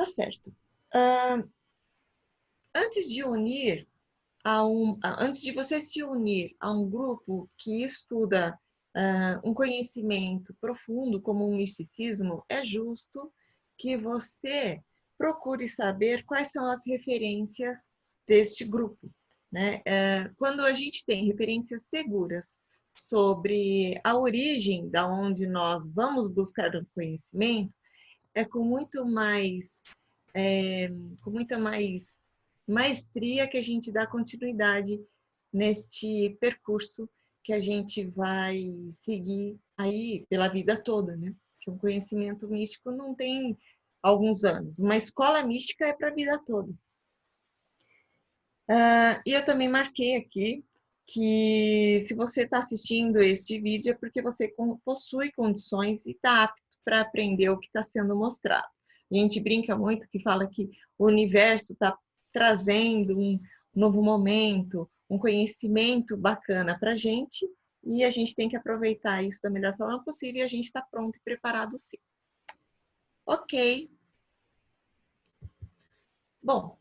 Tá certo. Ah, antes de unir antes de você se unir a um grupo que estuda um conhecimento profundo, como um misticismo, é justo que você procure saber quais são as referências deste grupo, né? Quando a gente tem referências seguras sobre a origem da onde nós vamos buscar o conhecimento, é com muita mais maestria que a gente dá continuidade neste percurso que a gente vai seguir aí pela vida toda, né? Que um conhecimento místico não tem alguns anos, uma escola mística é para a vida toda. E eu também marquei aqui que se você está assistindo este vídeo é porque você possui condições e está apto para aprender o que está sendo mostrado. A gente brinca muito que fala que o universo está trazendo um novo momento, um conhecimento bacana para a gente, e a gente tem que aproveitar isso da melhor forma possível e a gente está pronto e preparado sim. Ok. Bom,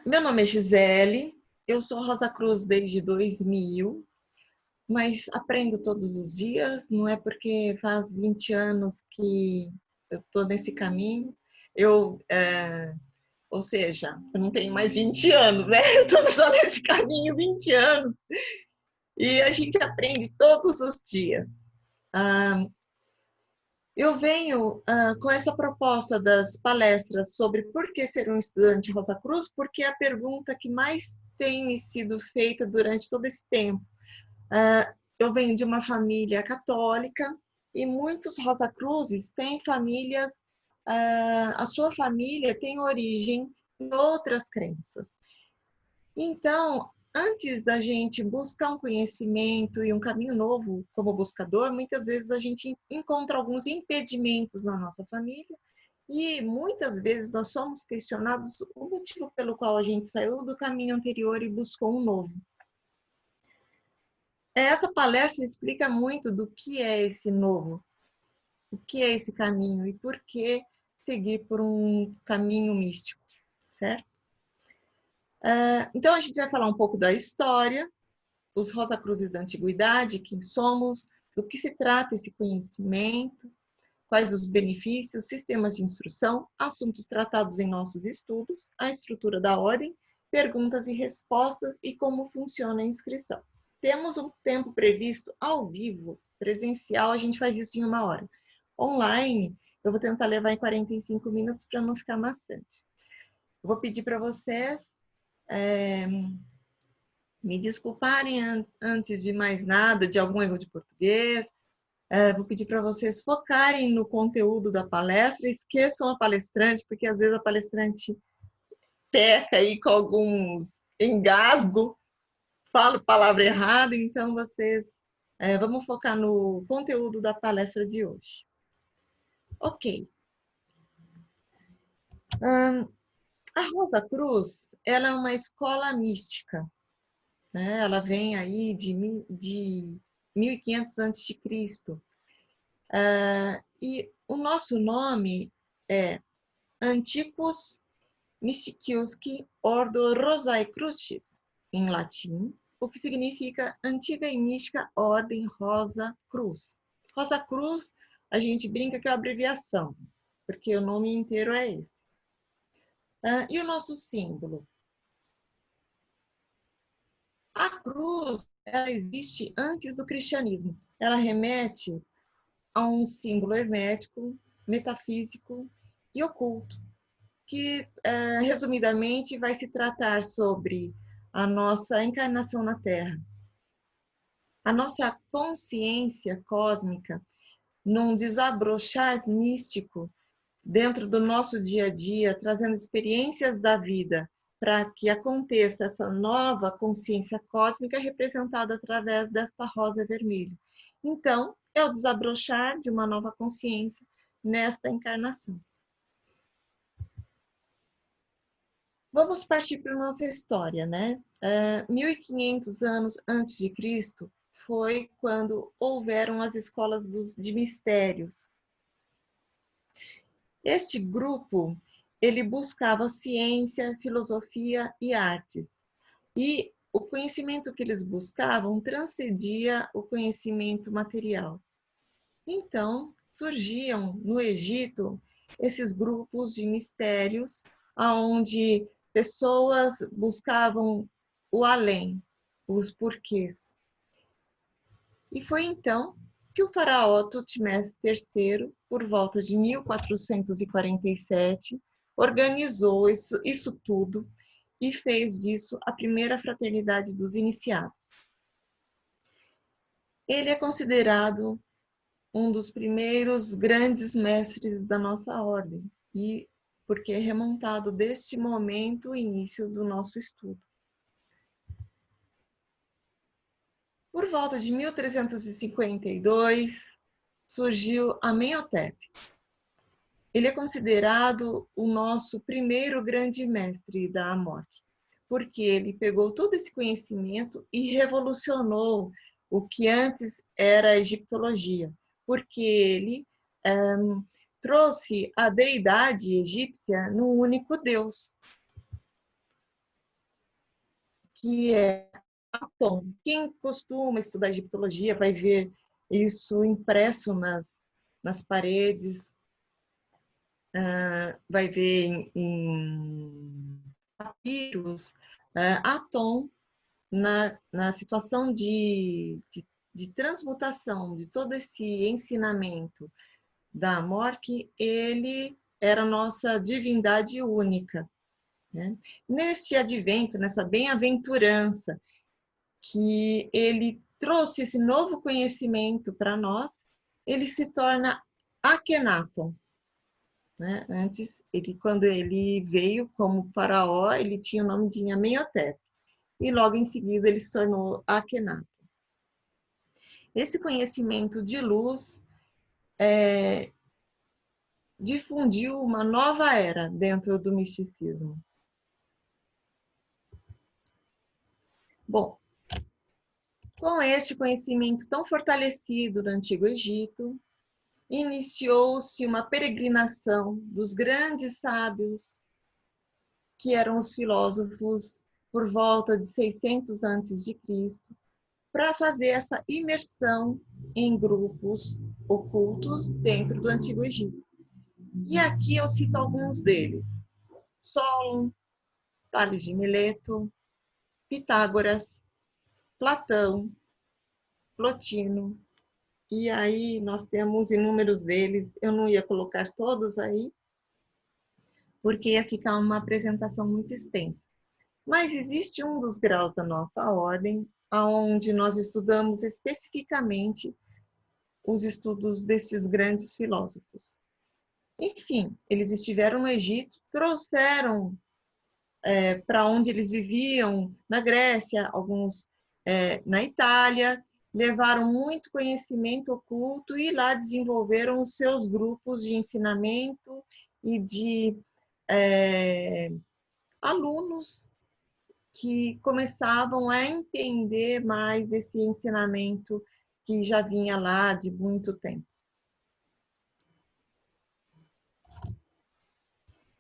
meu nome é Gisele, eu sou Rosa Cruz desde 2000, mas aprendo todos os dias, não é porque faz 20 anos que eu estou nesse caminho, ou seja, eu não tenho mais 20 anos, né? Eu estou só nesse caminho 20 anos, e a gente aprende todos os dias. Eu venho com essa proposta das palestras sobre por que ser um estudante Rosa Cruz, porque é a pergunta que mais tem me sido feita durante todo esse tempo. Eu venho de uma família católica e muitos Rosa Cruzes têm famílias, a sua família tem origem em outras crenças. Então, antes da gente buscar um conhecimento e um caminho novo como buscador, muitas vezes a gente encontra alguns impedimentos na nossa família e muitas vezes nós somos questionados o motivo pelo qual a gente saiu do caminho anterior e buscou um novo. Essa palestra explica muito do que é esse novo, o que é esse caminho e por que seguir por um caminho místico, certo? Então, a gente vai falar um pouco da história, os Rosa Cruzes da Antiguidade, quem somos, do que se trata esse conhecimento, quais os benefícios, sistemas de instrução, assuntos tratados em nossos estudos, a estrutura da ordem, perguntas e respostas e como funciona a inscrição. Temos um tempo previsto ao vivo, presencial, a gente faz isso em 1 hora. Online, eu vou tentar levar em 45 minutos para não ficar maçante. Eu vou pedir para vocês me desculparem antes de mais nada, de algum erro de português. Vou pedir para vocês focarem no conteúdo da palestra, esqueçam a palestrante, porque às vezes a palestrante peca aí com algum engasgo, falo palavra errada, então vocês vamos focar no conteúdo da palestra de hoje. Ok. A Rosa Cruz, ela é uma escola mística, né? Ela vem aí de 1500 a.C. E o nosso nome é Antiquus Mysticusque Ordo Rosae Crucis, em latim, o que significa Antiga e Mística Ordem Rosa Cruz. Rosa Cruz, a gente brinca que é uma abreviação, porque o nome inteiro é esse. E o nosso símbolo? A cruz, ela existe antes do cristianismo. Ela remete a um símbolo hermético, metafísico e oculto, que, resumidamente, vai se tratar sobre a nossa encarnação na Terra. A nossa consciência cósmica, num desabrochar místico dentro do nosso dia a dia, trazendo experiências da vida para que aconteça essa nova consciência cósmica representada através desta rosa vermelha. Então, é o desabrochar de uma nova consciência nesta encarnação. Vamos partir para a nossa história, né? 1500 anos antes de Cristo foi quando houveram as escolas de mistérios. Este grupo, ele buscava ciência, filosofia e artes. E o conhecimento que eles buscavam transcendia o conhecimento material. Então, surgiam no Egito esses grupos de mistérios, onde pessoas buscavam o além, os porquês. E foi então que o faraó Tutmés III, por volta de 1447, organizou isso tudo e fez disso a primeira fraternidade dos iniciados. Ele é considerado um dos primeiros grandes mestres da nossa ordem, e porque é remontado deste momento o início do nosso estudo. Por volta de 1352, surgiu Amenhotep. Ele é considerado o nosso primeiro grande mestre da Amorc, porque ele pegou todo esse conhecimento e revolucionou o que antes era a egiptologia, porque ele trouxe a deidade egípcia num único Deus, que é Atom. Quem costuma estudar egiptologia vai ver isso impresso nas paredes, vai ver em papiros, Atom na situação de transmutação de todo esse ensinamento da Amorc, ele era a nossa divindade única. Né? Nesse advento, nessa bem-aventurança, que ele trouxe esse novo conhecimento para nós, ele se torna Akhenaton. Né? Antes, quando ele veio como faraó, ele tinha o nome de Amenhotep. E logo em seguida ele se tornou Akhenaton. Esse conhecimento de luz difundiu uma nova era dentro do misticismo. Bom, com este conhecimento tão fortalecido do Antigo Egito, iniciou-se uma peregrinação dos grandes sábios, que eram os filósofos por volta de 600 a.C., para fazer essa imersão em grupos ocultos dentro do Antigo Egito. E aqui eu cito alguns deles: Solon, Tales de Mileto, Pitágoras, Platão, Plotino, e aí nós temos inúmeros deles. Eu não ia colocar todos aí, porque ia ficar uma apresentação muito extensa. Mas existe um dos graus da nossa ordem, onde nós estudamos especificamente os estudos desses grandes filósofos. Enfim, eles estiveram no Egito, trouxeram para onde eles viviam, na Grécia, alguns na Itália, levaram muito conhecimento oculto e lá desenvolveram os seus grupos de ensinamento e de alunos que começavam a entender mais desse ensinamento que já vinha lá de muito tempo.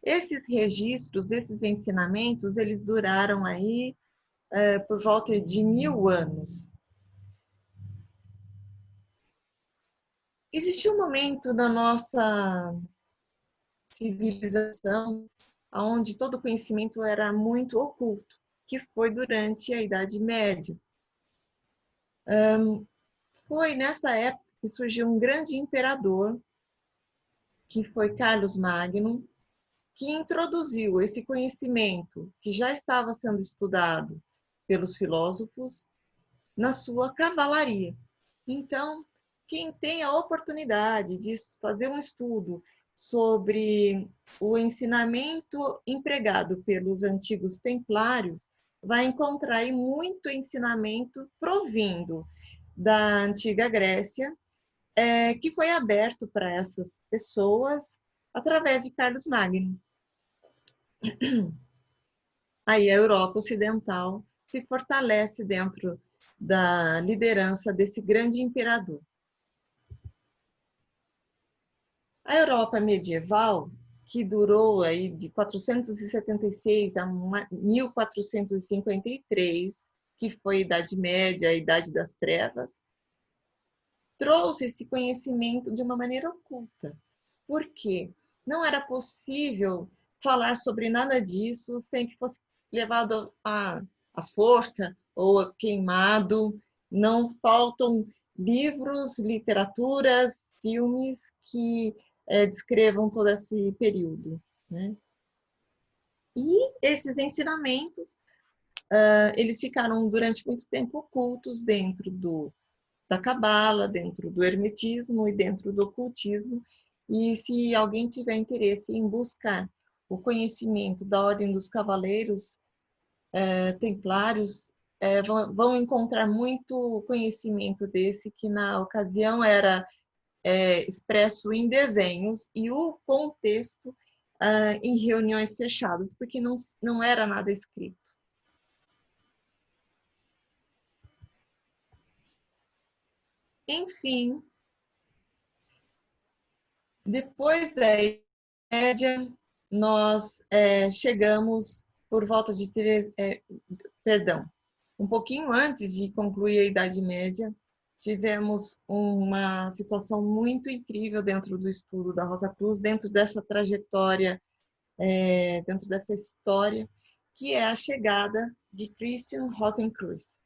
Esses registros, esses ensinamentos, eles duraram aí por volta de 1000 anos. Existiu um momento na nossa civilização onde todo o conhecimento era muito oculto, que foi durante a Idade Média. Foi nessa época que surgiu um grande imperador, que foi Carlos Magno, que introduziu esse conhecimento que já estava sendo estudado pelos filósofos na sua cavalaria. Então, quem tem a oportunidade de fazer um estudo sobre o ensinamento empregado pelos antigos templários, vai encontrar aí muito ensinamento provindo da antiga Grécia, que foi aberto para essas pessoas através de Carlos Magno. Aí a Europa Ocidental se fortalece dentro da liderança desse grande imperador. A Europa medieval, que durou aí de 476 a 1453, que foi a Idade Média, a Idade das Trevas, trouxe esse conhecimento de uma maneira oculta. Por quê? Não era possível falar sobre nada disso sem que fosse levado à forca ou queimado. Não faltam livros, literaturas, filmes que descrevam todo esse período, né? E esses ensinamentos, eles ficaram durante muito tempo ocultos dentro da cabala, dentro do hermetismo e dentro do ocultismo. E se alguém tiver interesse em buscar o conhecimento da Ordem dos Cavaleiros Templários, vão encontrar muito conhecimento desse, que na ocasião era expresso em desenhos e o contexto em reuniões fechadas, porque não era nada escrito. Enfim, depois da Média, nós chegamos por volta de... perdão, um pouquinho antes de concluir a Idade Média, tivemos uma situação muito incrível dentro do estudo da Rosa Cruz, dentro dessa trajetória, dentro dessa história, que é a chegada de Christian Rosenkreuz.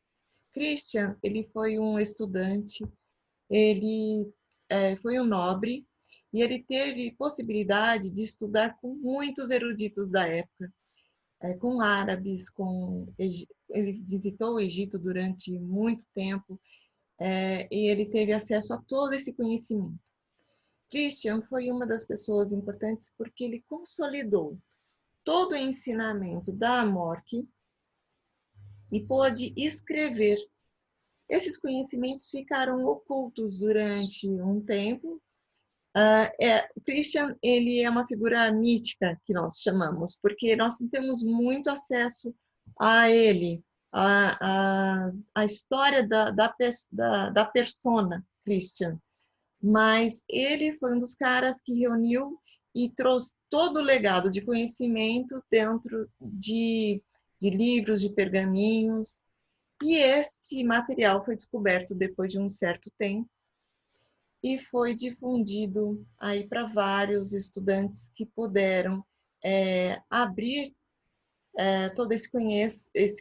Christian, ele foi um estudante, ele foi um nobre, e ele teve possibilidade de estudar com muitos eruditos da época, com árabes, ele visitou o Egito durante muito tempo, e ele teve acesso a todo esse conhecimento. Christian foi uma das pessoas importantes porque ele consolidou todo o ensinamento da Amorque e pôde escrever. Esses conhecimentos ficaram ocultos durante um tempo. O Christian, ele é uma figura mítica, que nós chamamos, porque nós não temos muito acesso a ele, a história da persona Christian. Mas ele foi um dos caras que reuniu e trouxe todo o legado de conhecimento dentro de livros, de pergaminhos. E esse material foi descoberto depois de um certo tempo e foi difundido aí para vários estudantes que puderam abrir todo esse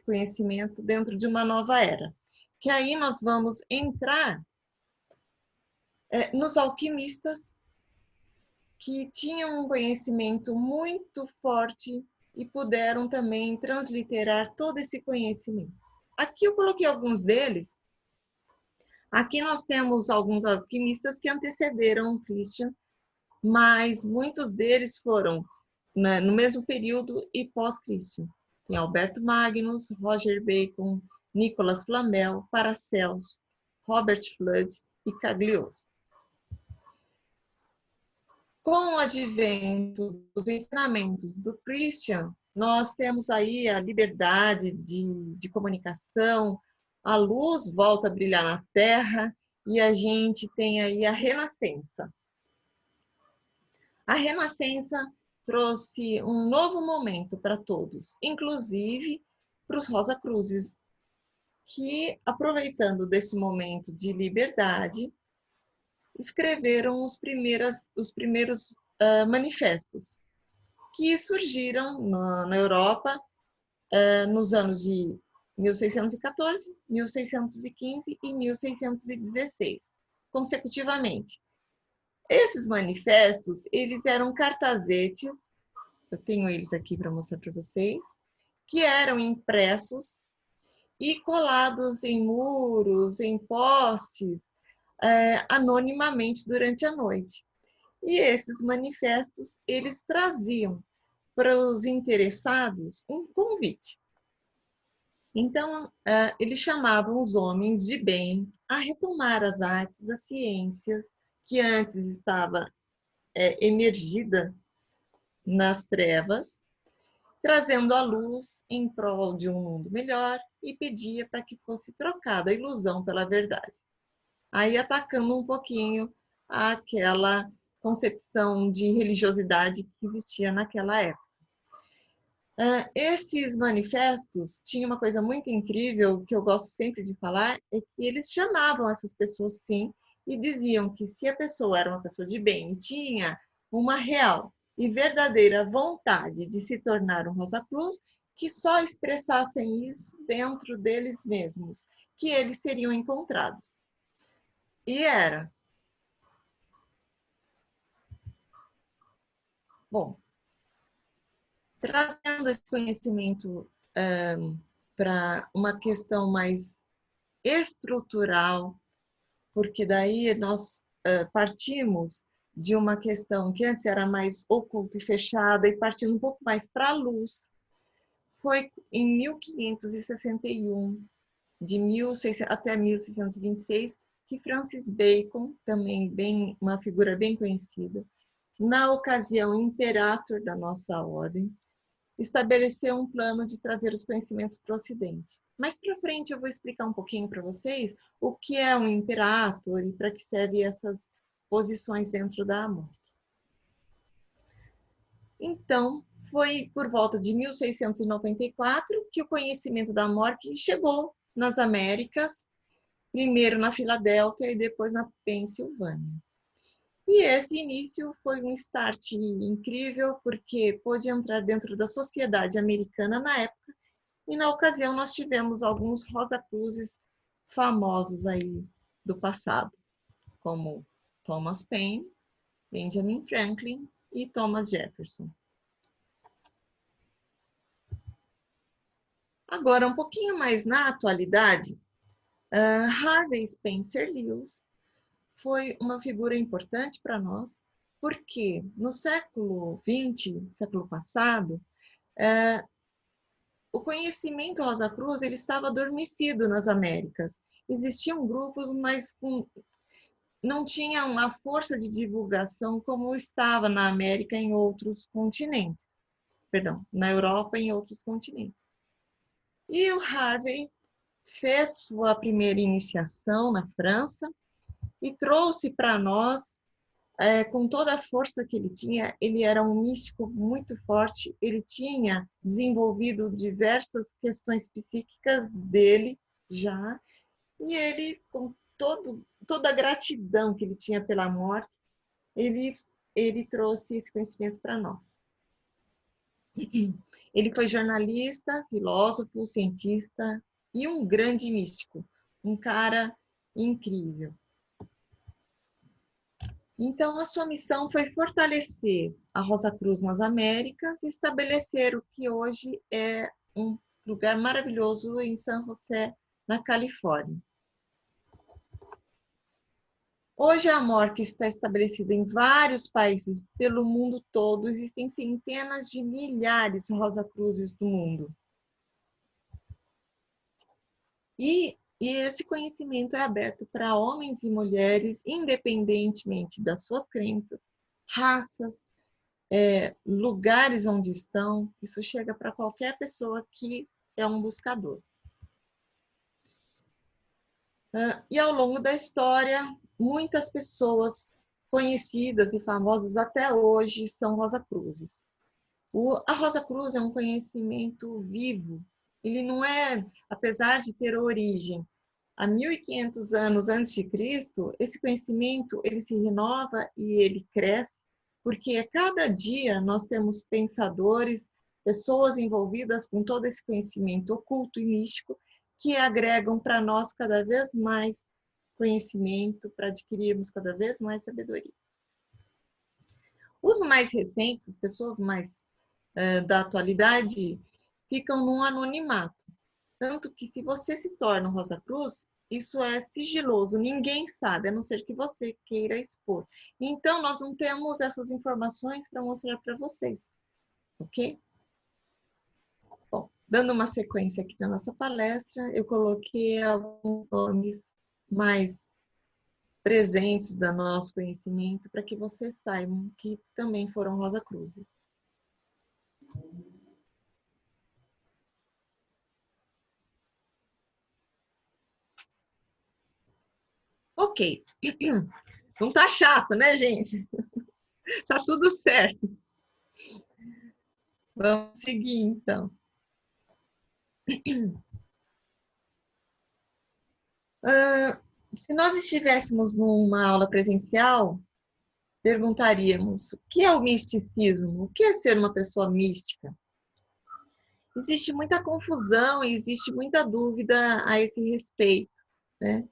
conhecimento dentro de uma nova era. Que aí nós vamos entrar nos alquimistas, que tinham um conhecimento muito forte e puderam também transliterar todo esse conhecimento. Aqui eu coloquei alguns deles. Aqui nós temos alguns alquimistas que antecederam Christian, mas muitos deles foram no mesmo período e pós-Christian. Tem Alberto Magnus, Roger Bacon, Nicolas Flamel, Paracelso, Robert Fludd e Cagliostro. Com o advento dos ensinamentos do Christian, nós temos aí a liberdade de comunicação, a luz volta a brilhar na Terra e a gente tem aí a Renascença. A Renascença trouxe um novo momento para todos, inclusive para os Rosa Cruzes, que, aproveitando desse momento de liberdade, escreveram os primeiros manifestos, que surgiram na Europa nos anos de 1614, 1615 e 1616, consecutivamente. Esses manifestos, eles eram cartazetes, eu tenho eles aqui para mostrar para vocês, que eram impressos e colados em muros, em postes, anonimamente durante a noite. E esses manifestos, eles traziam para os interessados um convite. Então, eles chamavam os homens de bem a retomar as artes, as ciências, que antes estava emergida nas trevas, trazendo a luz em prol de um mundo melhor e pedia para que fosse trocada a ilusão pela verdade. Aí atacando um pouquinho aquela concepção de religiosidade que existia naquela época. Esses manifestos tinham uma coisa muito incrível, que eu gosto sempre de falar, é que eles chamavam essas pessoas, sim, e diziam que se a pessoa era uma pessoa de bem e tinha uma real e verdadeira vontade de se tornar um Rosa Cruz, que só expressassem isso dentro deles mesmos, que eles seriam encontrados. E era. Bom, trazendo esse conhecimento para uma questão mais estrutural, porque daí nós partimos de uma questão que antes era mais oculta e fechada e partindo um pouco mais para a luz. Foi em 1561, de 1600 até 1626, que Francis Bacon, também uma figura bem conhecida, na ocasião imperator da nossa ordem, estabeleceu um plano de trazer os conhecimentos para o Ocidente. Mais para frente eu vou explicar um pouquinho para vocês o que é um imperator e para que servem essas posições dentro da Amor. Então, foi por volta de 1694 que o conhecimento da morte chegou nas Américas, primeiro na Filadélfia e depois na Pensilvânia. E esse início foi um start incrível, porque pôde entrar dentro da sociedade americana na época, e na ocasião nós tivemos alguns Rosa Cruzes famosos aí do passado, como Thomas Paine, Benjamin Franklin e Thomas Jefferson. Agora, um pouquinho mais na atualidade, Harvey Spencer Lewis foi uma figura importante para nós, porque no século XX, século passado, o conhecimento Rosa Cruz ele estava adormecido nas Américas. Existiam grupos, mas não tinham a força de divulgação como estava na América em outros continentes. Perdão, na Europa e em outros continentes. E o Harvey fez sua primeira iniciação na França e trouxe para nós, com toda a força que ele tinha, ele era um místico muito forte, ele tinha desenvolvido diversas questões psíquicas dele já, e ele, com toda a gratidão que ele tinha pela morte, ele trouxe esse conhecimento para nós. Ele foi jornalista, filósofo, cientista e um grande místico, um cara incrível. Então, a sua missão foi fortalecer a Rosa Cruz nas Américas e estabelecer o que hoje é um lugar maravilhoso em San José, na Califórnia. Hoje a AMORC está estabelecida em vários países pelo mundo todo. Existem centenas de milhares de Rosa Cruzes do mundo. E esse conhecimento é aberto para homens e mulheres, independentemente das suas crenças, raças, lugares onde estão. Isso chega para qualquer pessoa que é um buscador. E ao longo da história, muitas pessoas conhecidas e famosas até hoje são Rosa Cruzes. A Rosa Cruz é um conhecimento vivo. Ele não é, apesar de ter origem há 1500 anos antes de Cristo, esse conhecimento ele se renova e ele cresce, porque a cada dia nós temos pensadores, pessoas envolvidas com todo esse conhecimento oculto e místico que agregam para nós cada vez mais conhecimento, para adquirirmos cada vez mais sabedoria. Os mais recentes, as pessoas mais da atualidade, ficam num anonimato. Tanto que se você se torna um Rosa Cruz, isso é sigiloso, ninguém sabe, a não ser que você queira expor. Então, nós não temos essas informações para mostrar para vocês, ok? Bom, dando uma sequência aqui na nossa palestra, eu coloquei alguns nomes mais presentes do nosso conhecimento para que vocês saibam que também foram Rosa Cruzes. Ok. Não tá chato, né, gente? Tá tudo certo. Vamos seguir, então. Se nós estivéssemos numa aula presencial, perguntaríamos: o que é o misticismo? O que é ser uma pessoa mística? Existe muita confusão e existe muita dúvida a esse respeito, né?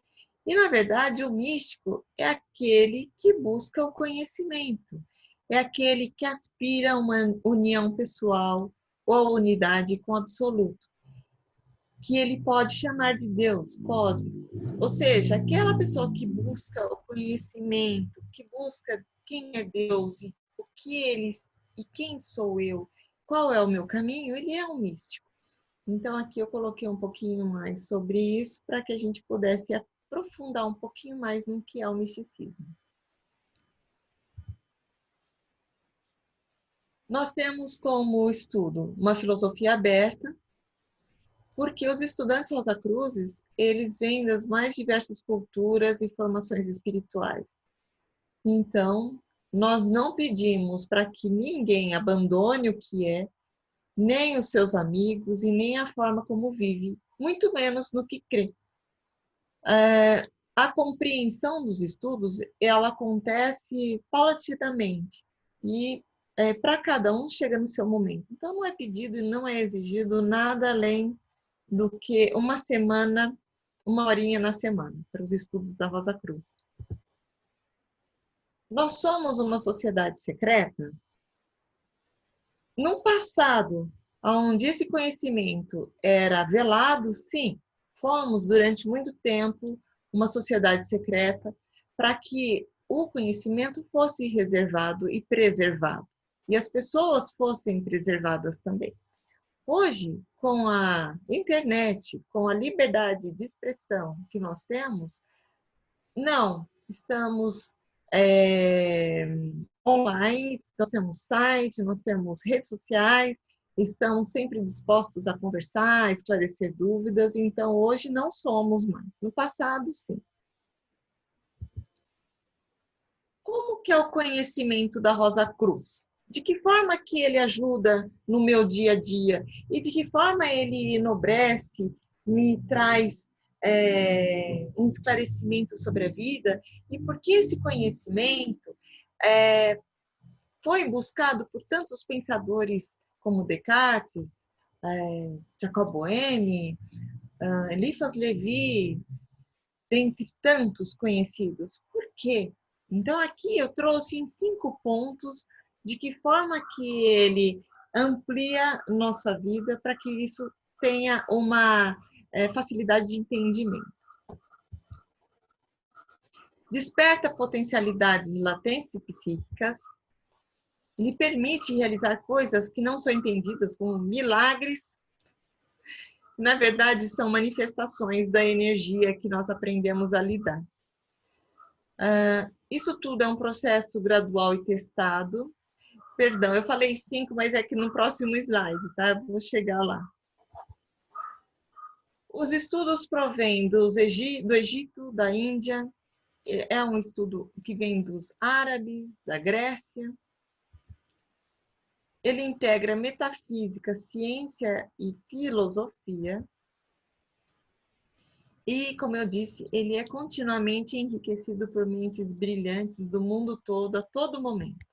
E, na verdade, o místico é aquele que busca o conhecimento, é aquele que aspira a uma união pessoal ou a unidade com o absoluto, que ele pode chamar de Deus cósmico. Ou seja, aquela pessoa que busca o conhecimento, que busca quem é Deus e o que eles e quem sou eu, qual é o meu caminho, ele é um místico. Então, aqui eu coloquei um pouquinho mais sobre isso para que a gente pudesse aprofundar um pouquinho mais no que é o misticismo. Nós temos como estudo uma filosofia aberta, porque os estudantes Rosacruzes, eles vêm das mais diversas culturas e formações espirituais. Então, nós não pedimos para que ninguém abandone o que é, nem os seus amigos e nem a forma como vive, muito menos no que crê. A compreensão dos estudos, ela acontece paulatinamente e para cada um chega no seu momento. Então, não é pedido e não é exigido nada além do que uma semana, uma horinha na semana, para os estudos da Rosa Cruz. Nós somos uma sociedade secreta? Num passado, onde esse conhecimento era velado, sim, fomos durante muito tempo uma sociedade secreta para que o conhecimento fosse reservado e preservado, e as pessoas fossem preservadas também. Hoje, com a internet, com a liberdade de expressão que nós temos, não, estamos online, nós temos site, nós temos redes sociais, estamos sempre dispostos a conversar, a esclarecer dúvidas, então hoje não somos mais. No passado, sim. Como que é o conhecimento da Rosa Cruz? De que forma que ele ajuda no meu dia a dia? E de que forma ele enobrece, me traz um esclarecimento sobre a vida? E por que esse conhecimento foi buscado por tantos pensadores como Descartes, Jacob Boehme, Eliphas Levi, dentre tantos conhecidos? Por quê? Então, aqui eu trouxe em 5 pontos de que forma que ele amplia nossa vida para que isso tenha uma facilidade de entendimento. Desperta potencialidades latentes e psíquicas, lhe permite realizar coisas que não são entendidas como milagres, na verdade são manifestações da energia que nós aprendemos a lidar. Isso tudo é um processo gradual e testado. Perdão, eu falei 5, mas é que no próximo slide, tá? Eu vou chegar lá. Os estudos provêm do Egito, da Índia, é um estudo que vem dos árabes, da Grécia. Ele integra metafísica, ciência e filosofia. E, como eu disse, ele é continuamente enriquecido por mentes brilhantes do mundo todo, a todo momento.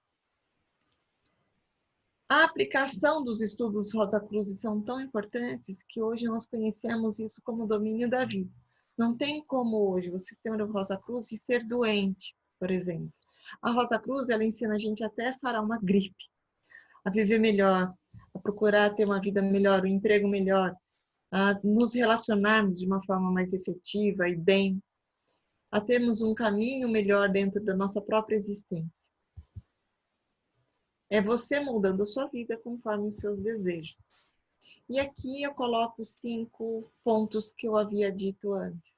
A aplicação dos estudos Rosacruzes são tão importantes que hoje nós conhecemos isso como domínio da vida. Não tem como hoje o sistema do Rosacruz ser doente, por exemplo. A Rosacruz, ela ensina a gente até a sarar uma gripe, a viver melhor, a procurar ter uma vida melhor, um emprego melhor, a nos relacionarmos de uma forma mais efetiva e bem, a termos um caminho melhor dentro da nossa própria existência. É você moldando a sua vida conforme os seus desejos. E aqui eu coloco 5 pontos que eu havia dito antes.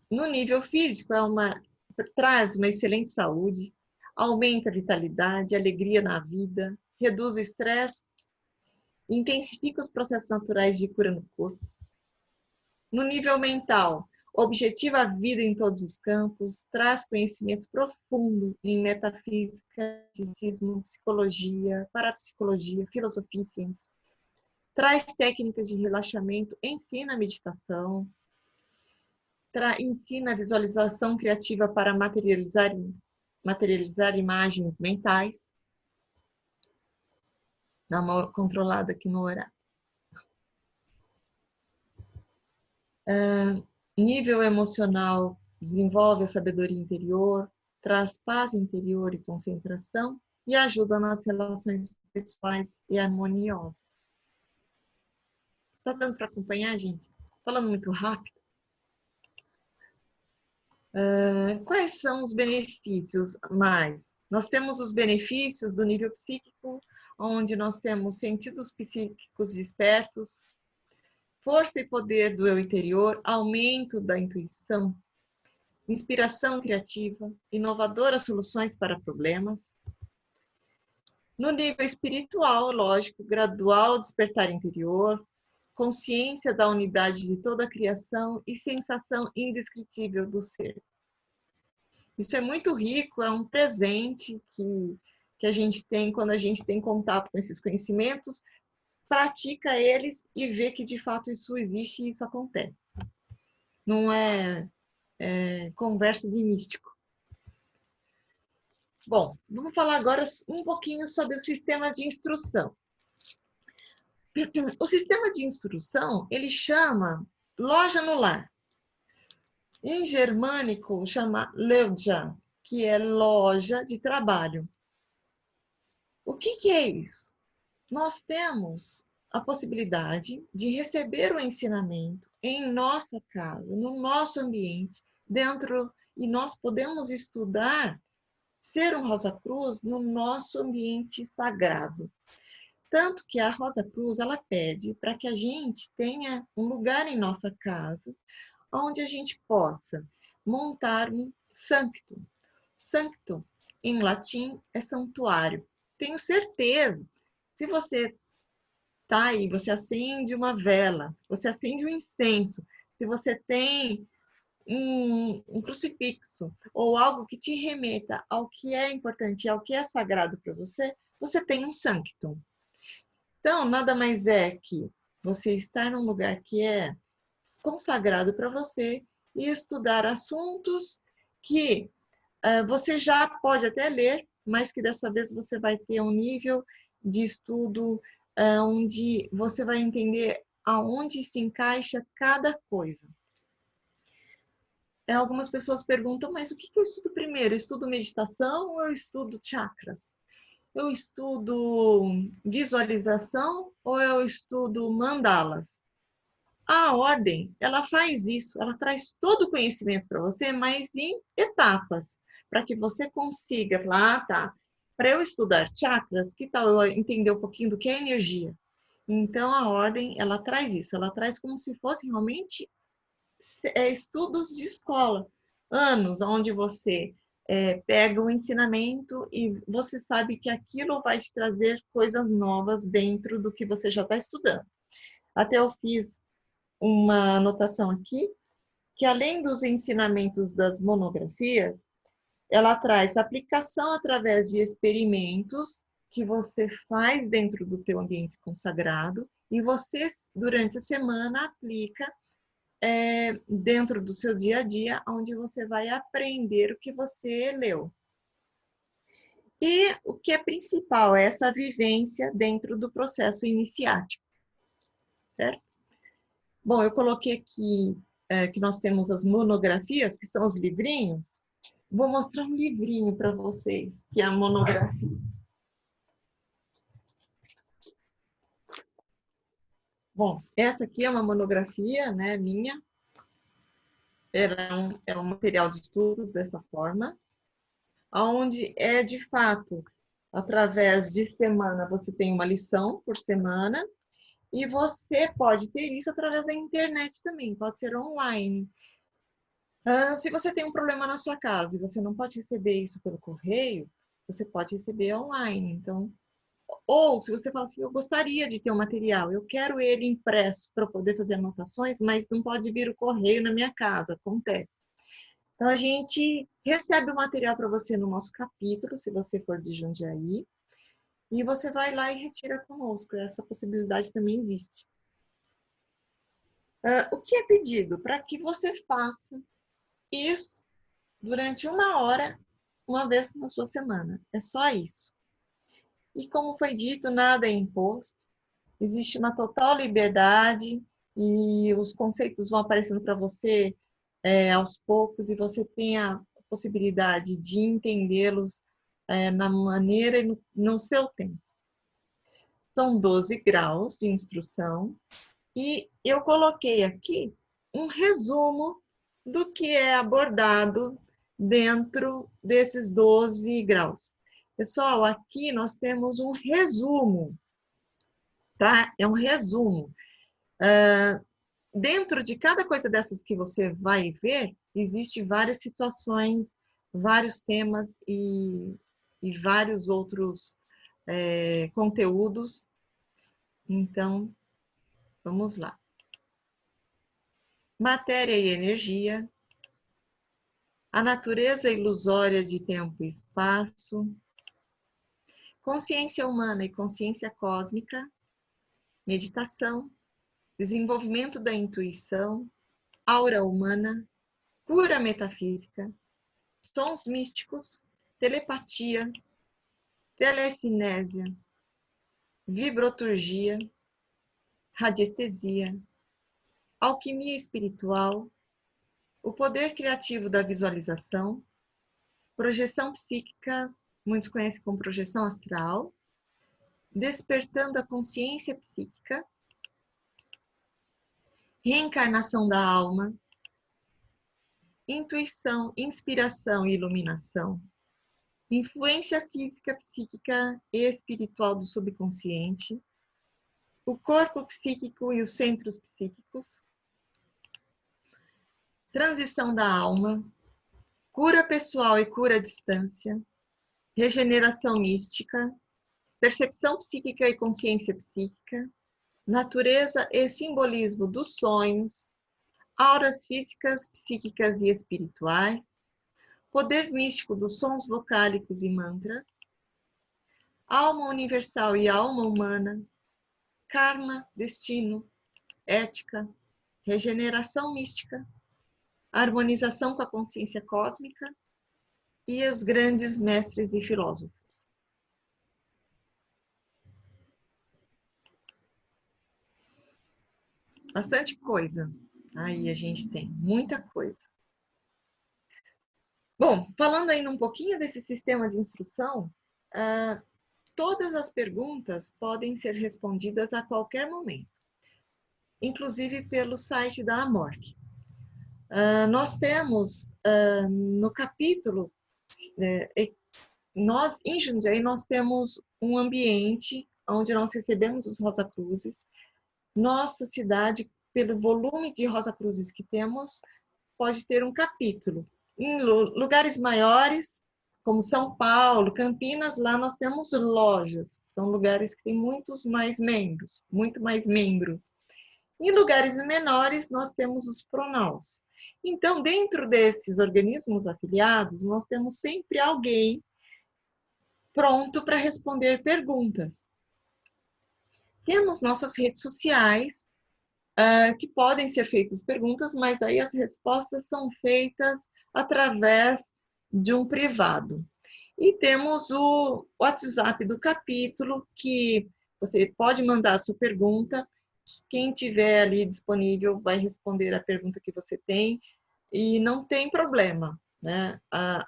No nível físico, traz uma excelente saúde, aumenta a vitalidade, a alegria na vida, reduz o estresse, intensifica os processos naturais de cura no corpo. No nível mental, objetiva a vida em todos os campos, traz conhecimento profundo em metafísica, misticismo, psicologia, parapsicologia, filosofia e ciência, traz técnicas de relaxamento, ensina a meditação, ensina a visualização criativa para materializar imagens mentais. Dá uma controlada aqui no horário. Nível emocional, desenvolve a sabedoria interior, traz paz interior e concentração e ajuda nas relações pessoais e harmoniosas. Tá dando para acompanhar, gente? Falando muito rápido. Quais são os benefícios mais? Nós temos os benefícios do nível psíquico, onde nós temos sentidos psíquicos despertos, força e poder do eu interior, aumento da intuição, inspiração criativa, inovadoras soluções para problemas. No nível espiritual, lógico, gradual despertar interior, consciência da unidade de toda a criação e sensação indescritível do ser. Isso é muito rico, é um presente que a gente tem quando a gente tem contato com esses conhecimentos, pratica eles e vê que de fato isso existe e isso acontece. Não é conversa de místico. Bom, vamos falar agora um pouquinho sobre o sistema de instrução. O sistema de instrução, ele chama loja no lar. Em germânico, chama Leudja, que é loja de trabalho. O que é isso? Nós temos a possibilidade de receber o ensinamento em nossa casa, no nosso ambiente, e nós podemos estudar ser um Rosa Cruz no nosso ambiente sagrado. Tanto que a Rosa Cruz, ela pede para que a gente tenha um lugar em nossa casa onde a gente possa montar um sanctum. Sanctum, em latim, é santuário. Tenho certeza, se você tá aí, você acende uma vela, você acende um incenso, se você tem um crucifixo ou algo que te remeta ao que é importante, ao que é sagrado para você, você tem um sanctum. Então, nada mais é que você estar num lugar que é consagrado para você e estudar assuntos que você já pode até ler, mas que dessa vez você vai ter um nível de estudo onde você vai entender aonde se encaixa cada coisa. Algumas pessoas perguntam, mas o que eu estudo primeiro? Eu estudo meditação ou eu estudo chakras? Eu estudo visualização ou eu estudo mandalas? A ordem, ela faz isso, ela traz todo o conhecimento para você, mas em etapas, para que você consiga falar, tá, para eu estudar chakras, que tal eu entender um pouquinho do que é energia? Então, a ordem, ela traz isso, ela traz como se fosse realmente estudos de escola, anos onde você pega o ensinamento e você sabe que aquilo vai te trazer coisas novas dentro do que você já está estudando. Até eu fiz uma anotação aqui, que além dos ensinamentos das monografias, ela traz aplicação através de experimentos que você faz dentro do teu ambiente consagrado e você, durante a semana, aplica dentro do seu dia a dia, onde você vai aprender o que você leu. E o que é principal é essa vivência dentro do processo iniciático, certo? Bom, eu coloquei aqui que nós temos as monografias, que são os livrinhos. Vou mostrar um livrinho para vocês, que é a monografia. Bom, essa aqui é uma monografia, né, minha. É um material de estudos dessa forma, onde é de fato, através de semana, você tem uma lição por semana, e você pode ter isso através da internet também, pode ser online. Se você tem um problema na sua casa e você não pode receber isso pelo correio, você pode receber online. Então, Ou se você fala assim, eu gostaria de ter um material, eu quero ele impresso para poder fazer anotações, mas não pode vir o correio na minha casa, acontece. Então, a gente recebe o material para você no nosso capítulo, se você for de Jundiaí, e você vai lá e retira conosco. Essa possibilidade também existe. O que é pedido? Para que você faça isso durante 1 hora, uma vez na sua semana. É só isso. E como foi dito, nada é imposto. Existe uma total liberdade e os conceitos vão aparecendo para você aos poucos e você tem a possibilidade de entendê-los na maneira e no seu tempo. São 12 graus de instrução e eu coloquei aqui um resumo do que é abordado dentro desses 12 graus. Pessoal, aqui nós temos um resumo, tá? É um resumo. Dentro de cada coisa dessas que você vai ver, existem várias situações, vários temas e vários outros conteúdos. Então, vamos lá. Matéria e energia, a natureza ilusória de tempo e espaço, consciência humana e consciência cósmica, meditação, desenvolvimento da intuição, aura humana, cura metafísica, sons místicos, telepatia, telecinésia, vibroturgia, radiestesia, alquimia espiritual, o poder criativo da visualização, projeção psíquica, muitos conhecem como projeção astral, despertando a consciência psíquica, reencarnação da alma, intuição, inspiração e iluminação, influência física, psíquica e espiritual do subconsciente, o corpo psíquico e os centros psíquicos, transição da alma, cura pessoal e cura à distância, regeneração mística, percepção psíquica e consciência psíquica, natureza e simbolismo dos sonhos, auras físicas, psíquicas e espirituais, poder místico dos sons vocálicos e mantras, alma universal e alma humana, karma, destino, ética, regeneração mística, harmonização com a consciência cósmica e os grandes mestres e filósofos. Bastante coisa. Aí a gente tem muita coisa. Bom, falando ainda um pouquinho desse sistema de instrução, todas as perguntas podem ser respondidas a qualquer momento, inclusive pelo site da Amorc. Nós temos no capítulo, nós em Jundiaí, nós temos um ambiente onde nós recebemos os Rosa Cruzes. Nossa cidade, pelo volume de Rosa Cruzes que temos, pode ter um capítulo. Em lugares maiores, como São Paulo, Campinas, lá nós temos lojas, são lugares que têm muitos mais membros, muito mais membros. Em lugares menores, nós temos os Pronaus. Então, dentro desses organismos afiliados, nós temos sempre alguém pronto para responder perguntas. Temos nossas redes sociais, que podem ser feitas perguntas, mas aí as respostas são feitas através de um privado. E temos o WhatsApp do capítulo, que você pode mandar a sua pergunta, quem tiver ali disponível vai responder a pergunta que você tem, e não tem problema, né?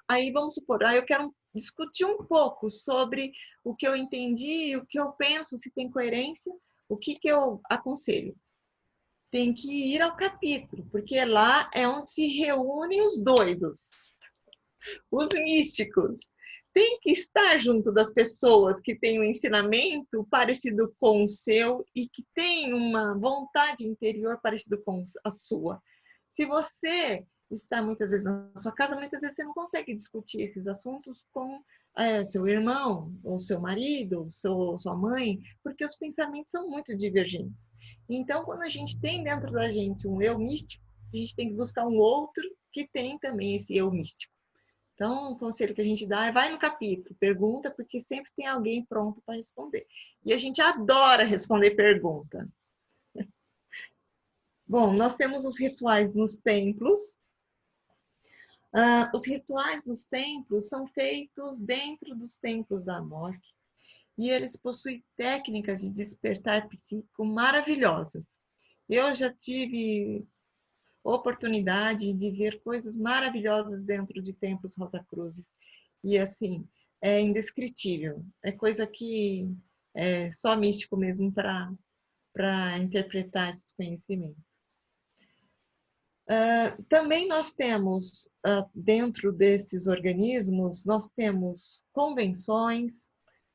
Aí vamos supor, eu quero discutir um pouco sobre o que eu entendi, o que eu penso, se tem coerência, o que eu aconselho? Tem que ir ao capítulo, porque lá é onde se reúnem os doidos, os místicos. Tem que estar junto das pessoas que têm um ensinamento parecido com o seu e que têm uma vontade interior parecido com a sua. Se você está muitas vezes na sua casa, muitas vezes você não consegue discutir esses assuntos com seu irmão, ou seu marido, ou sua mãe, porque os pensamentos são muito divergentes. Então, quando a gente tem dentro da gente um eu místico, a gente tem que buscar um outro que tem também esse eu místico. Então, o conselho que a gente dá é vai no capítulo, pergunta, porque sempre tem alguém pronto para responder. E a gente adora responder pergunta. Bom, nós temos os rituais nos templos. Os rituais dos templos são feitos dentro dos templos da morte e eles possuem técnicas de despertar psíquico maravilhosas. Eu já tive oportunidade de ver coisas maravilhosas dentro de templos Rosa Cruzes. E, assim, é indescritível. É coisa que é só místico mesmo para interpretar esses conhecimentos. Também nós temos, dentro desses organismos, nós temos convenções,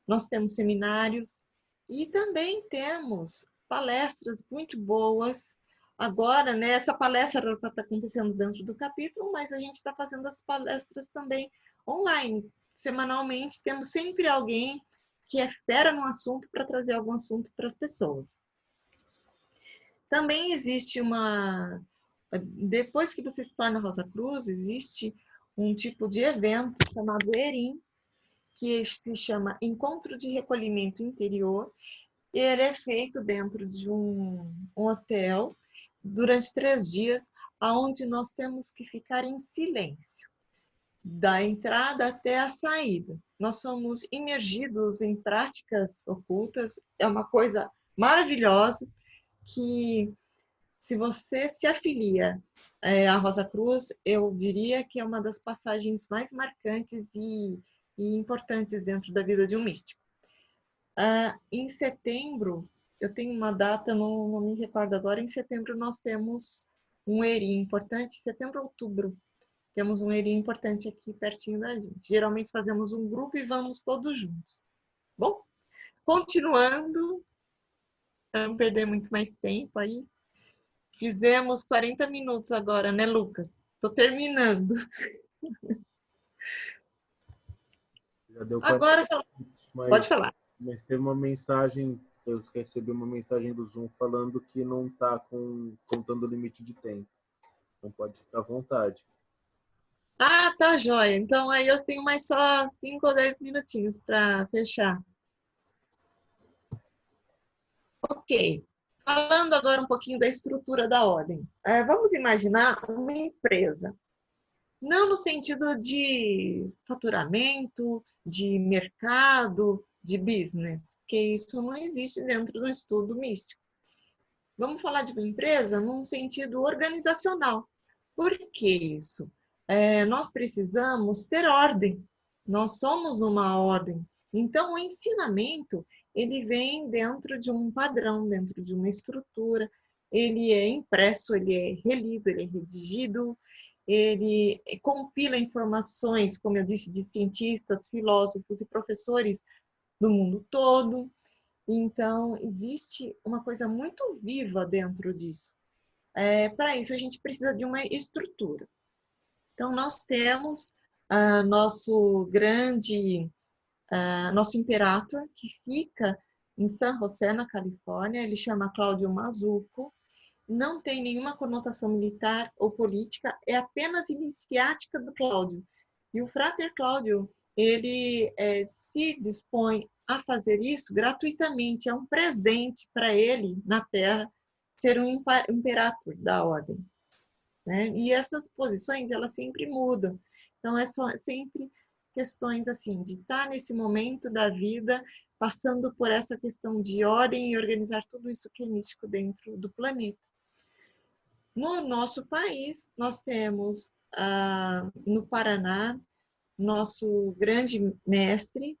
nós temos seminários e também temos palestras muito boas. Agora, né, essa palestra está acontecendo dentro do capítulo, mas a gente está fazendo as palestras também online. Semanalmente, temos sempre alguém que é fera no assunto para trazer algum assunto para as pessoas. Também existe depois que você se torna Rosa Cruz, existe um tipo de evento chamado ERIM, que se chama Encontro de Recolhimento Interior. Ele é feito dentro de um hotel durante 3 dias, onde nós temos que ficar em silêncio, da entrada até a saída. Nós somos imergidos em práticas ocultas, é uma coisa maravilhosa que, se você se afilia à Rosa Cruz, eu diria que é uma das passagens mais marcantes e importantes dentro da vida de um místico. Em setembro, eu tenho uma data, não me recordo agora, em setembro nós temos um ERI importante, setembro, outubro, temos um ERI importante aqui pertinho da gente. Geralmente fazemos um grupo e vamos todos juntos. Bom, continuando, para não perder muito mais tempo aí, fizemos 40 minutos agora, né, Lucas? Estou terminando. Já deu 40 Agora, minutos, pode falar. mas teve uma mensagem, eu recebi uma mensagem do Zoom falando que não está contando o limite de tempo. Então pode ficar à vontade. Tá, joia. Então aí eu tenho mais só 5 ou 10 minutinhos para fechar. Ok. Falando agora um pouquinho da estrutura da ordem. Vamos imaginar uma empresa. Não no sentido de faturamento, de mercado, de business, porque isso não existe dentro do estudo místico. Vamos falar de uma empresa num sentido organizacional. Por que isso? Nós precisamos ter ordem. Nós somos uma ordem. Então, o ensinamento, ele vem dentro de um padrão, dentro de uma estrutura. Ele é impresso, ele é relido, ele é redigido, ele compila informações, como eu disse, de cientistas, filósofos e professores do mundo todo. Então, existe uma coisa muito viva dentro disso. Para isso, a gente precisa de uma estrutura. Então, nós temos nosso imperator, que fica em San José, na Califórnia. Ele chama Cláudio Mazzucco. Não tem nenhuma conotação militar ou política, é apenas iniciática do Cláudio. E o Frater Cláudio, ele se dispõe a fazer isso gratuitamente, é um presente para ele na Terra ser um imperator da ordem, né? E essas posições, elas sempre mudam. Então, sempre questões assim, de estar nesse momento da vida, passando por essa questão de ordem e organizar tudo isso que é místico dentro do planeta. No nosso país, nós temos, no Paraná, nosso grande mestre,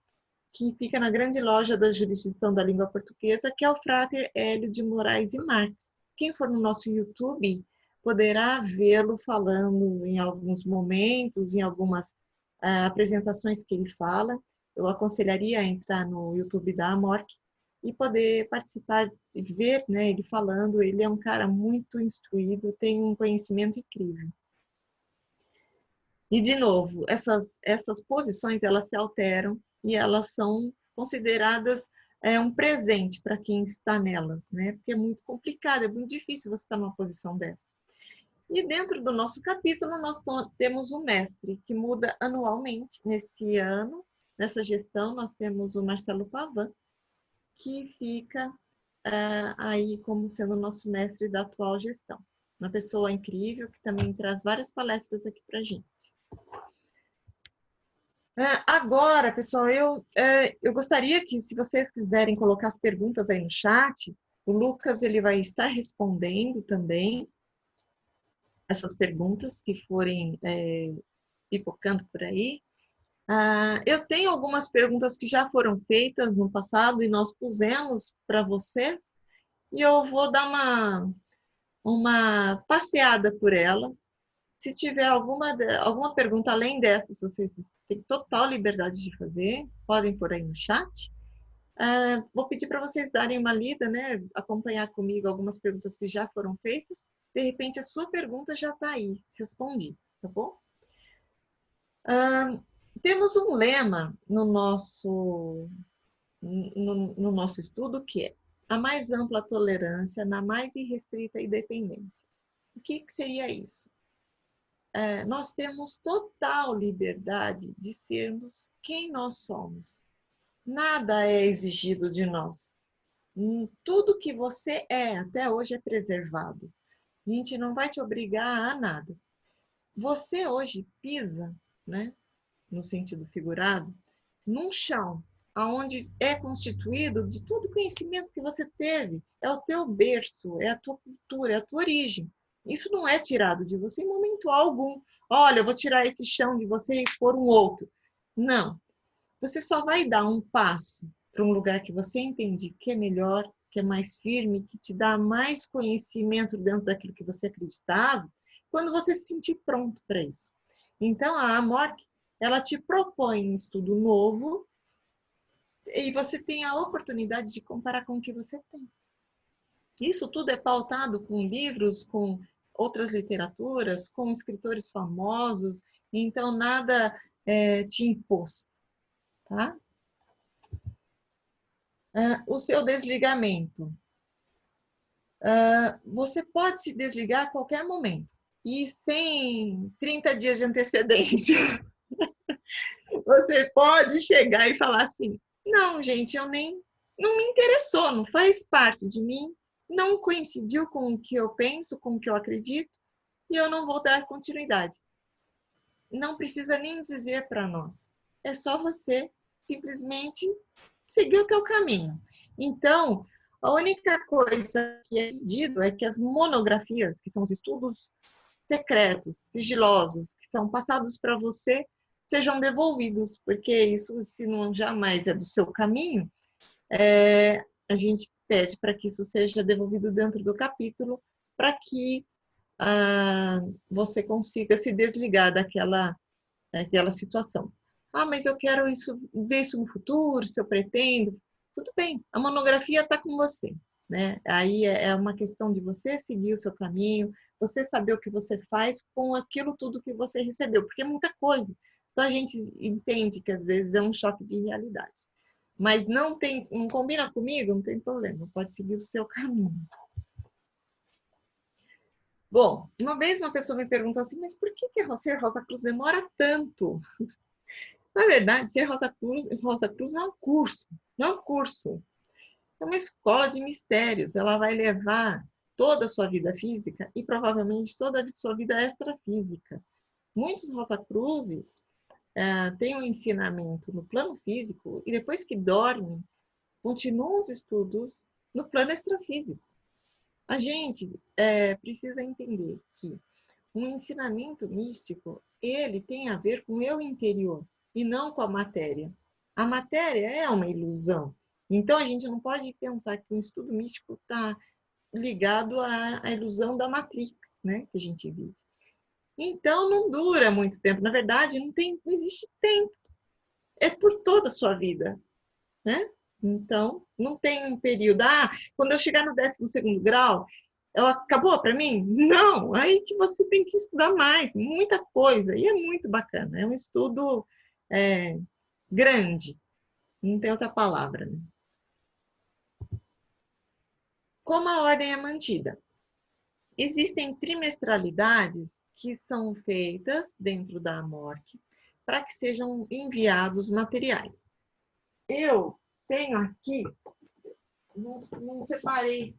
que fica na grande loja da jurisdição da língua portuguesa, que é o Frater Hélio de Moraes e Marques. Quem for no nosso YouTube poderá vê-lo falando em alguns momentos, em algumas apresentações que ele fala. Eu aconselharia a entrar no YouTube da Amorc e poder participar e ver, né, ele falando. Ele é um cara muito instruído, tem um conhecimento incrível. E, de novo, essas posições, elas se alteram e elas são consideradas um presente para quem está nelas, né? Porque é muito complicado, é muito difícil você estar numa posição dessa. E dentro do nosso capítulo, nós temos o mestre, que muda anualmente. Nesse ano, nessa gestão, nós temos o Marcelo Pavan, que fica aí como sendo o nosso mestre da atual gestão. Uma pessoa incrível, que também traz várias palestras aqui para a gente. Agora, pessoal, eu gostaria que, se vocês quiserem colocar as perguntas aí no chat, o Lucas ele vai estar respondendo também essas perguntas que forem pipocando por aí. Eu tenho algumas perguntas que já foram feitas no passado e nós pusemos para vocês, e eu vou dar uma passeada por elas. Se tiver alguma pergunta além dessas, vocês têm total liberdade de fazer, podem pôr aí no chat. Vou pedir para vocês darem uma lida, né? Acompanhar comigo algumas perguntas que já foram feitas. De repente, a sua pergunta já está aí, respondi, tá bom? Temos um lema no nosso estudo que é a mais ampla tolerância na mais irrestrita independência. O que seria isso? Nós temos total liberdade de sermos quem nós somos. Nada é exigido de nós. Tudo que você até hoje é preservado. A gente não vai te obrigar a nada. Você hoje pisa, né, no sentido figurado, num chão onde é constituído de todo o conhecimento que você teve. É o teu berço, é a tua cultura, é a tua origem. Isso não é tirado de você em momento algum. Olha, eu vou tirar esse chão de você e pôr um outro. Não. Você só vai dar um passo para um lugar que você entende que é melhor, que é mais firme, que te dá mais conhecimento dentro daquilo que você acreditava, quando você se sentir pronto para isso. Então, a AMORC, ela te propõe um estudo novo e você tem a oportunidade de comparar com o que você tem. Isso tudo é pautado com livros, com outras literaturas, com escritores famosos, então nada te imposto, tá? O seu desligamento. Você pode se desligar a qualquer momento e sem 30 dias de antecedência. Você pode chegar e falar assim, não, gente, não me interessou, não faz parte de mim, não coincidiu com o que eu penso, com o que eu acredito, e eu não vou dar continuidade. Não precisa nem dizer para nós. É só você simplesmente seguir o teu caminho. Então, a única coisa que é pedido é que as monografias, que são os estudos secretos, sigilosos, que são passados para você, sejam devolvidos, porque isso, se não jamais é do seu caminho, a gente pede para que isso seja devolvido dentro do capítulo, para que você consiga se desligar daquela situação. Mas eu quero ver isso no futuro, se eu pretendo. Tudo bem, a monografia está com você, né? Aí é uma questão de você seguir o seu caminho, você saber o que você faz com aquilo tudo que você recebeu, porque é muita coisa. Então a gente entende que às vezes é um choque de realidade. Mas não combina comigo, não tem problema, pode seguir o seu caminho. Bom, uma vez uma pessoa me perguntou assim, mas por que ser Rosa Cruz demora tanto? Na verdade, ser Rosa Cruz não é um curso, não é um curso. É uma escola de mistérios. Ela vai levar toda a sua vida física e provavelmente toda a sua vida extrafísica. Muitos Rosa Cruzes têm um ensinamento no plano físico e depois que dormem, continuam os estudos no plano extrafísico. A gente precisa entender que um ensinamento místico, ele tem a ver com o eu interior e não com a matéria. A matéria é uma ilusão. Então, a gente não pode pensar que o estudo místico está ligado à ilusão da Matrix, né, que a gente vive. Então, não dura muito tempo. Na verdade, não existe tempo. É por toda a sua vida, né? Então, não tem um período. Quando eu chegar no 12º grau, ela acabou para mim? Não, aí que você tem que estudar mais, muita coisa, e é muito bacana, é um estudo grande, não tem outra palavra, né? Como a ordem é mantida? Existem trimestralidades que são feitas dentro da AMORC para que sejam enviados materiais. Eu tenho aqui, não separei.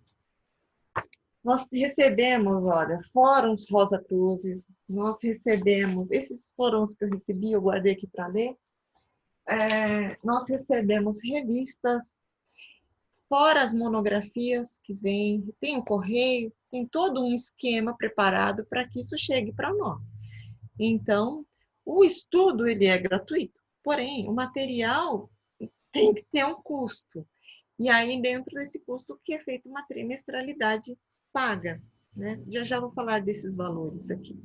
Nós recebemos, olha, fóruns Rosa Cruzes, nós recebemos, esses foram os que eu recebi, eu guardei aqui para ler. Nós recebemos revistas, fora as monografias que vêm, tem o correio, tem todo um esquema preparado para que isso chegue para nós. Então, o estudo ele é gratuito, porém, o material tem que ter um custo. E aí, dentro desse custo, que é feita uma trimestralidade paga, né? Já vou falar desses valores aqui.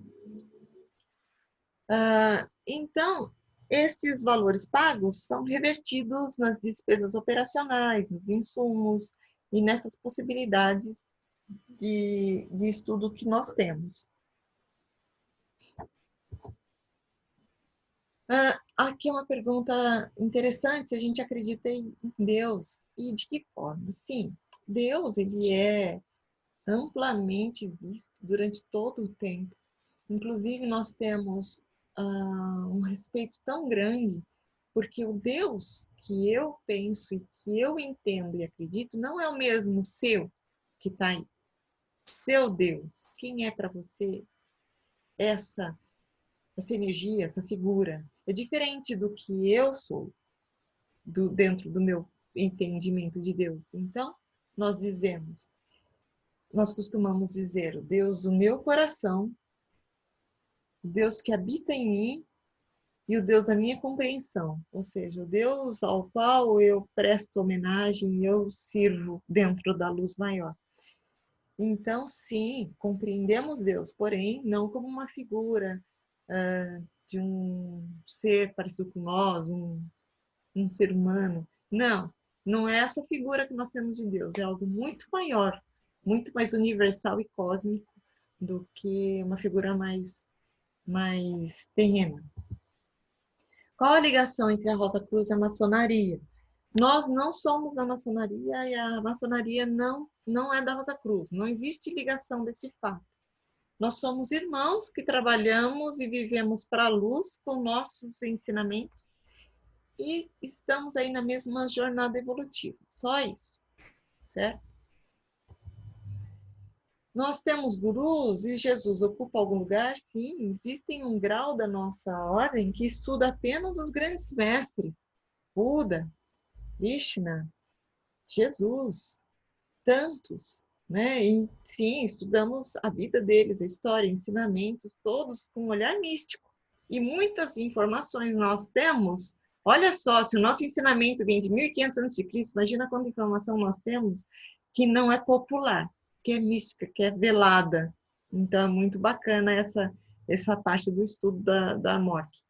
Então, esses valores pagos são revertidos nas despesas operacionais, nos insumos e nessas possibilidades de estudo que nós temos. Aqui é uma pergunta interessante, se a gente acredita em Deus e de que forma. Sim, Deus ele é amplamente visto durante todo o tempo. Inclusive, nós temos um respeito tão grande, porque o Deus que eu penso e que eu entendo e acredito não é o mesmo seu que está aí. Seu Deus, quem é para você essa energia, essa figura? É diferente do que eu sou, dentro do meu entendimento de Deus. Então, nós costumamos dizer, o Deus do meu coração, o Deus que habita em mim e o Deus da minha compreensão, ou seja, o Deus ao qual eu presto homenagem e eu sirvo dentro da luz maior. Então, sim, compreendemos Deus, porém, não como uma figura de um ser parecido com nós, um ser humano. Não, não é essa figura que nós temos de Deus, é algo muito maior, muito mais universal e cósmico do que uma figura mais terrena. Qual a ligação entre a Rosa Cruz e a maçonaria? Nós não somos da maçonaria e a maçonaria não é da Rosa Cruz. Não existe ligação desse fato. Nós somos irmãos que trabalhamos e vivemos para a luz com nossos ensinamentos e estamos aí na mesma jornada evolutiva. Só isso, certo? Nós temos gurus e Jesus ocupa algum lugar? Sim, existem um grau da nossa ordem que estuda apenas os grandes mestres. Buda, Krishna, Jesus, tantos, né? E, sim, estudamos a vida deles, a história, ensinamentos, todos com um olhar místico. E muitas informações nós temos. Olha só, se o nosso ensinamento vem de 1500 a.C., imagina quanta informação nós temos que não é popular, que é mística, que é velada. Então, é muito bacana essa parte do estudo da morte.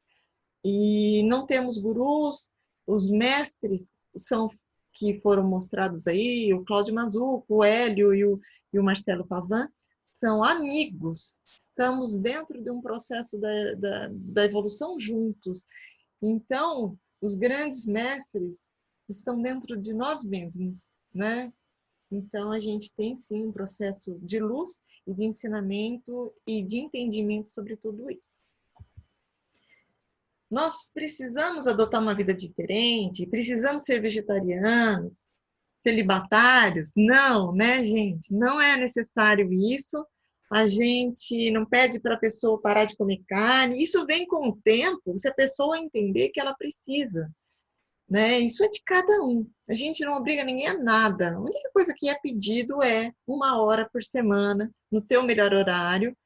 E não temos gurus, os mestres que foram mostrados aí, o Cláudio Mazuco, o Hélio e o Marcelo Pavan, são amigos. Estamos dentro de um processo da evolução juntos. Então, os grandes mestres estão dentro de nós mesmos, né? Então, a gente tem, sim, um processo de luz e de ensinamento e de entendimento sobre tudo isso. Nós precisamos adotar uma vida diferente, precisamos ser vegetarianos, celibatários? Não, né, gente? Não é necessário isso. A gente não pede para a pessoa parar de comer carne. Isso vem com o tempo, se a pessoa entender que ela precisa. Né? Isso é de cada um. A gente não obriga ninguém a nada. A única coisa que é pedido é 1 hora por semana, no teu melhor horário,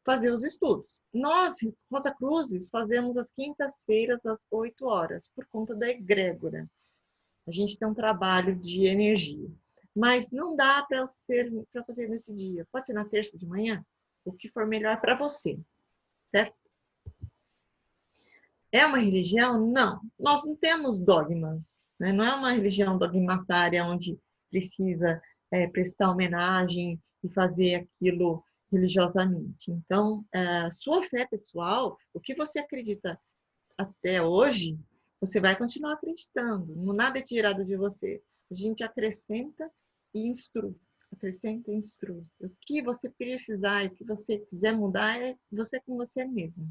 fazer os estudos. Nós, Rosa Cruzes, fazemos às quintas-feiras, às 8 horas, por conta da egrégora. A gente tem um trabalho de energia. Mas não dá para fazer nesse dia. Pode ser na terça de manhã, o que for melhor para você, certo? É uma religião? Não. Nós não temos dogmas. Né? Não é uma religião dogmatária onde precisa prestar homenagem e fazer aquilo religiosamente. Então, a sua fé pessoal, o que você acredita até hoje, você vai continuar acreditando. Nada é tirado de você. A gente acrescenta e instrui. Acrescenta e instrui. O que você precisar, o que você quiser mudar, é você com você mesmo.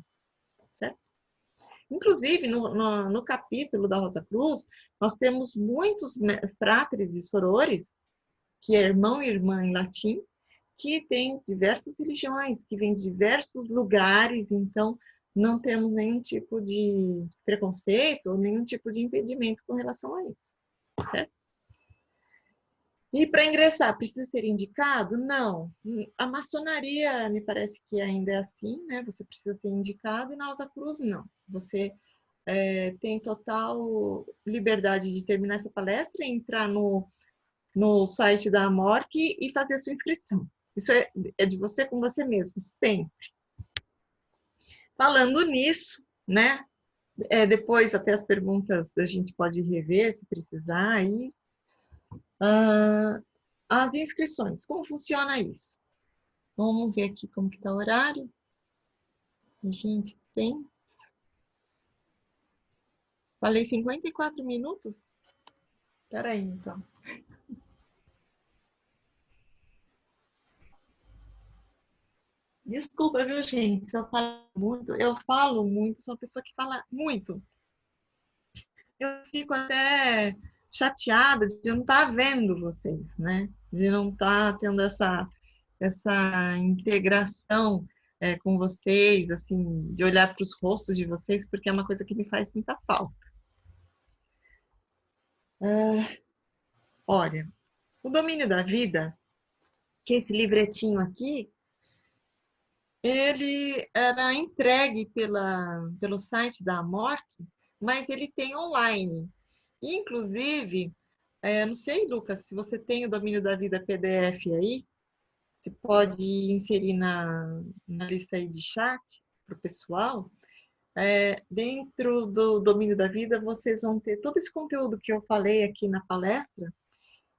Certo? Inclusive, no capítulo da Rosa Cruz, nós temos muitos frátres e sorores, que é irmão e irmã em latim, que têm diversas religiões, que vêm de diversos lugares, então não temos nenhum tipo de preconceito ou nenhum tipo de impedimento com relação a isso, certo? E para ingressar, precisa ser indicado? Não. A maçonaria, me parece que ainda é assim, né? Você precisa ser indicado, e na Rosa Cruz, não. Você tem total liberdade de terminar essa palestra, entrar no site da AMORC e fazer a sua inscrição. Isso é de você com você mesmo, sempre. Falando nisso, né? Depois até as perguntas a gente pode rever se precisar aí. As inscrições, como funciona isso? Vamos ver aqui como que está o horário. A gente tem... Falei 54 minutos? Espera aí, então. Desculpa, viu, gente? Se eu falo muito, sou uma pessoa que fala muito. Eu fico até chateada de não estar vendo vocês, né? De não estar tendo essa integração com vocês, assim, de olhar para os rostos de vocês, porque é uma coisa que me faz muita falta. Olha, o domínio da vida, que é esse livretinho aqui, ele era entregue pelo site da AMORC, mas ele tem online. Inclusive, não sei, Lucas, se você tem o domínio da vida PDF aí, você pode inserir na lista aí de chat para o pessoal. Dentro do domínio da vida, vocês vão ter todo esse conteúdo que eu falei aqui na palestra.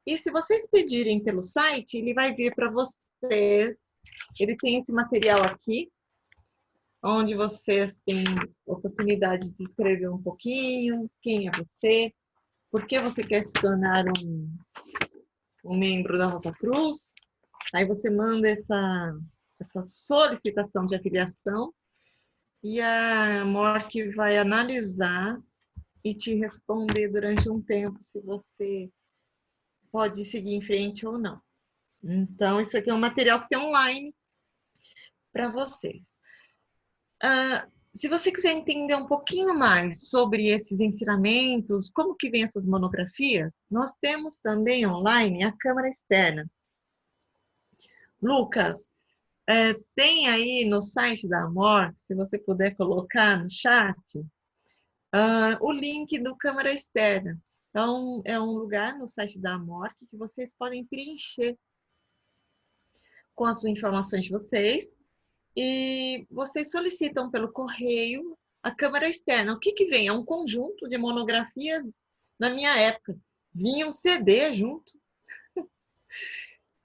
E se vocês pedirem pelo site, ele vai vir para vocês. Ele tem esse material aqui, onde vocês têm oportunidade de escrever um pouquinho, quem é você, por que você quer se tornar um membro da Rosa Cruz. Aí você manda essa solicitação de afiliação e a MORC vai analisar e te responder durante um tempo se você pode seguir em frente ou não. Então, isso aqui é um material que tem online para você. Se você quiser entender um pouquinho mais sobre esses ensinamentos, como que vem essas monografias, nós temos também online a câmara externa. Lucas, tem aí no site da AMORC, se você puder colocar no chat, o link do câmara externa. Então, é um lugar no site da AMORC que vocês podem preencher com as informações de vocês e vocês solicitam pelo correio a câmara externa. O que que vem? É um conjunto de monografias. Na minha época, vinha um CD junto,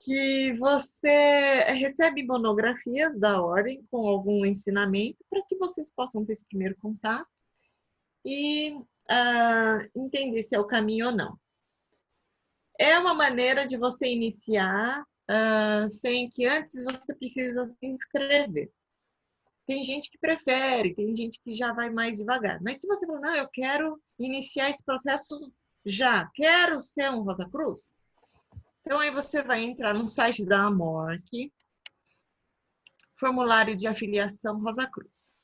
que você recebe monografias da ordem com algum ensinamento para que vocês possam ter esse primeiro contato e entender se é o caminho ou não. É uma maneira de você iniciar sem que antes você precisa se inscrever. Tem gente que prefere, tem gente que já vai mais devagar. Mas se você falar, não, eu quero iniciar esse processo já, quero ser um Rosa Cruz, então aí você vai entrar no site da AMORC, formulário de afiliação Rosa Cruz.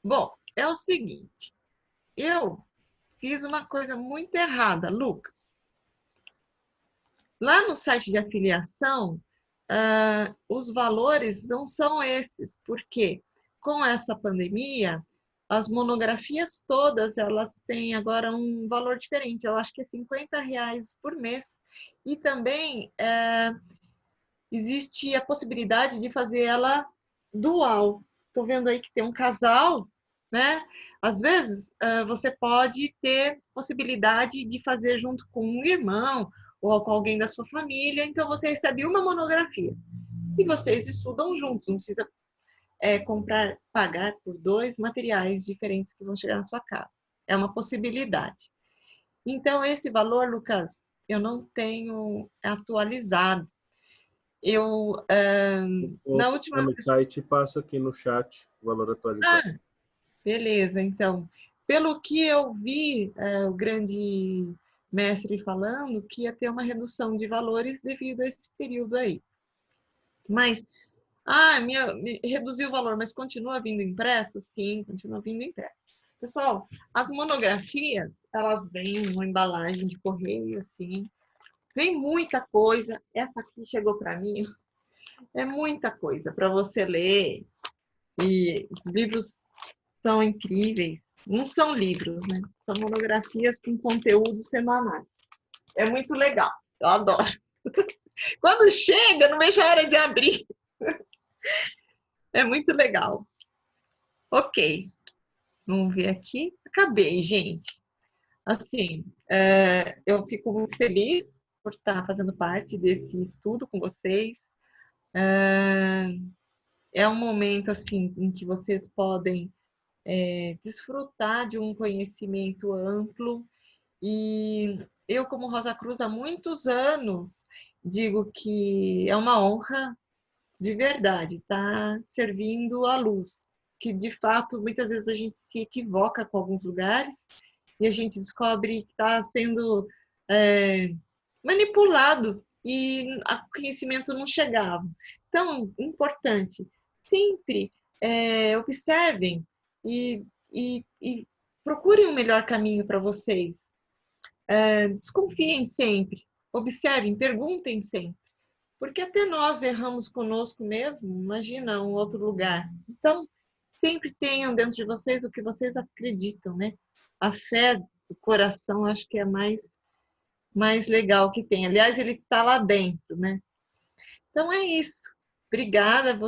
Bom, é o seguinte, eu fiz uma coisa muito errada, Lucas. Lá no site de afiliação, os valores não são esses, porque com essa pandemia, as monografias todas, elas têm agora um valor diferente, eu acho que é R$50 por mês. E também existe a possibilidade de fazer ela dual. Estou vendo aí que tem um casal, né? Às vezes, você pode ter possibilidade de fazer junto com um irmão ou com alguém da sua família, então você recebe uma monografia. E vocês estudam juntos, não precisa pagar por 2 materiais diferentes que vão chegar na sua casa. É uma possibilidade. Então, esse valor, Lucas, eu não tenho atualizado. Eu, na última No vez... site, passo aqui no chat o valor atualizado. Ah, beleza, então. Pelo que eu vi, o grande mestre falando que ia ter uma redução de valores devido a esse período aí. Mas, reduziu o valor, mas continua vindo impresso? Sim, continua vindo impresso. Pessoal, as monografias, elas vêm numa embalagem de correio, assim. Vem muita coisa. Essa aqui chegou para mim. É muita coisa para você ler. E os livros são incríveis. Não são livros, né? São monografias com conteúdo semanal. É muito legal. Eu adoro. Quando chega, não vejo a hora de abrir. É muito legal. Ok. Vamos ver aqui. Acabei, gente. Assim, eu fico muito feliz por estar fazendo parte desse estudo com vocês. É um momento assim em que vocês podem desfrutar de um conhecimento amplo. E eu, como Rosa Cruz, há muitos anos, digo que é uma honra de verdade estar servindo a luz, que de fato muitas vezes a gente se equivoca com alguns lugares e a gente descobre que está sendo manipulado e o conhecimento não chegava. Então, importante, sempre observem e procurem um melhor caminho para vocês. Desconfiem sempre, observem, perguntem sempre, porque até nós erramos conosco mesmo, imagina um outro lugar. Então, sempre tenham dentro de vocês o que vocês acreditam, né? A fé do coração, acho que é mais legal que tem. Aliás, ele está lá dentro, né? Então é isso. Obrigada a você.